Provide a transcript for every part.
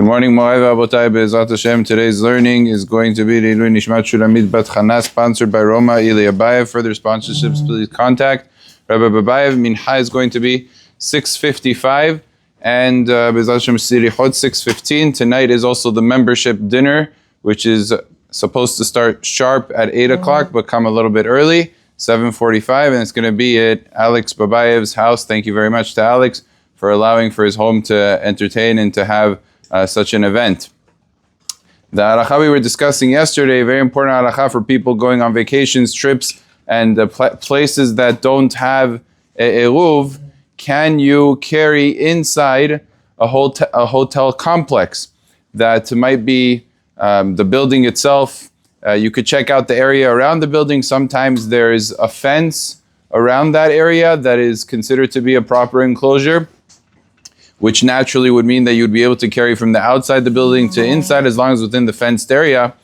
Good morning, Mo'ai V'Abotai, Be'ezrat Hashem. Today's learning is going to be Leilui Nishmat Shulamit Bat Chana, sponsored by Roma Ili Abayev. Further sponsorships, please contact Rabbi Babayev. Mincha is going to be 6:55, and Be'ezrat Hashem Sirichot 6:15. Tonight is also the membership dinner, which is supposed to start sharp at 8 o'clock, but come a little bit early, 7:45, and it's going to be at Alex Babayev's house. Thank you very much to Alex for allowing for his home to entertain and to have such an event. The halacha we were discussing yesterday, very important halacha for people going on vacations, trips, and places that don't have Eruv. Can you carry inside a hotel complex that might be the building itself? You could check out the area around the building. Sometimes there's a fence around that area that is considered to be a proper enclosure, which naturally would mean that you'd be able to carry from the outside the building to inside as long as within the fenced area.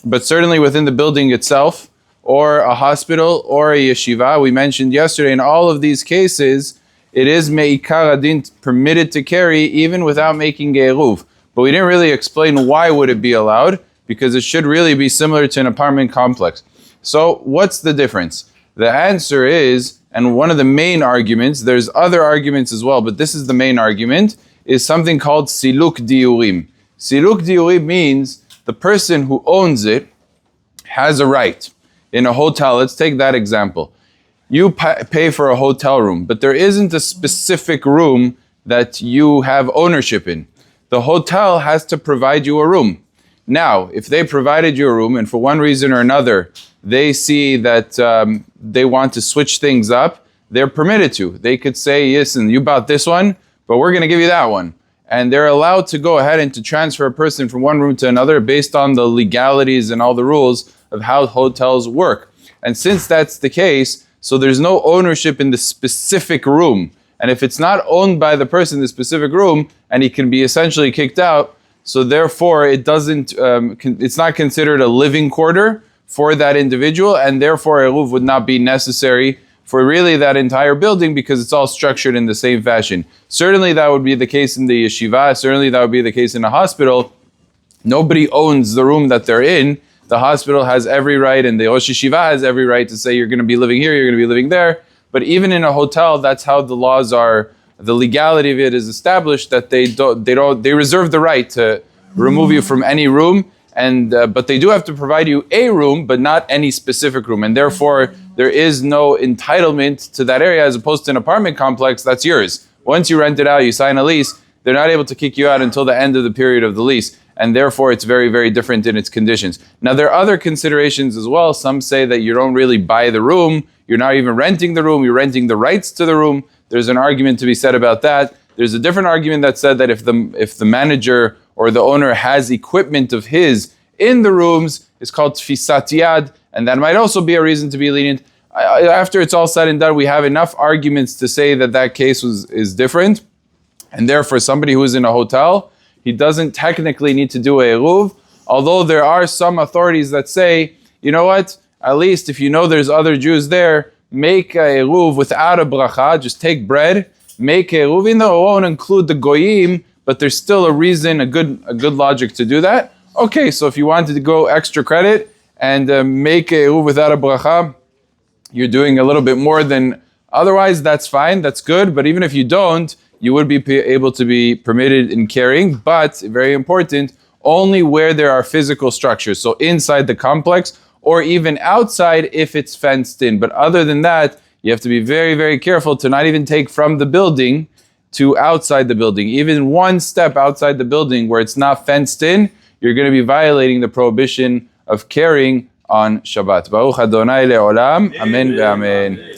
But certainly within the building itself, or a hospital, or a yeshiva, we mentioned yesterday, in all of these cases, it is me'ikar adin, permitted to carry even without making Eruv. But we didn't really explain why would it be allowed, because it should really be similar to an apartment complex. So what's the difference? The answer is, and one of the main arguments, there's other arguments as well, but this is the main argument, is something called siluk diurim. Siluk diurim means the person who owns it has a right. In a hotel, let's take that example. You pay for a hotel room, but there isn't a specific room that you have ownership in. The hotel has to provide you a room. Now, if they provided you a room, and for one reason or another, they see that they want to switch things up, they're permitted to. They could say, listen, you bought this one, but we're going to give you that one. And they're allowed to go ahead and to transfer a person from one room to another based on the legalities and all the rules of how hotels work. And since that's the case, so there's no ownership in the specific room. And if it's not owned by the person in the specific room, and he can be essentially kicked out, so therefore it doesn't, it's not considered a living quarter for that individual, and therefore Eruv would not be necessary for really that entire building because it's all structured in the same fashion. Certainly that would be the case in the yeshiva, certainly that would be the case in a hospital. Nobody owns the room that they're in. The hospital has every right, and the Rosh Yeshiva has every right to say you're going to be living here, you're going to be living there. But even in a hotel, that's how the laws are. The legality of it is established that they reserve the right to remove you from any room, and but they do have to provide you a room, but not any specific room, and therefore there is no entitlement to that area as opposed to an apartment complex that's yours. Once you rent it out, you sign a lease, they're not able to kick you out until the end of the period of the lease, and therefore it's very, very different in its conditions. Now there are other considerations as well. Some say that you don't really buy the room, you're not even renting the room, you're renting the rights to the room. There's an argument to be said about that. There's a different argument that said that if the manager or the owner has equipment of his in the rooms, it's called tfisat yad, and that might also be a reason to be lenient. After it's all said and done, we have enough arguments to say that that case is different, and therefore somebody who is in a hotel, he doesn't technically need to do a eruv, although there are some authorities that say, you know what, at least if you know there's other Jews there, make a eruv without a bracha, just take bread, make a eruv, even though it won't include the goyim, but there's still a reason, a good logic to do that. Okay, so if you wanted to go extra credit and make a eruv without a bracha, you're doing a little bit more than otherwise, that's fine, that's good, but even if you don't, you would be able to be permitted in carrying, but very important, only where there are physical structures, so inside the complex, or even outside if it's fenced in. But other than that, you have to be very, very careful to not even take from the building to outside the building. Even one step outside the building where it's not fenced in, you're going to be violating the prohibition of carrying on Shabbat. Baruch Adonai le'olam. Amen ve'amen.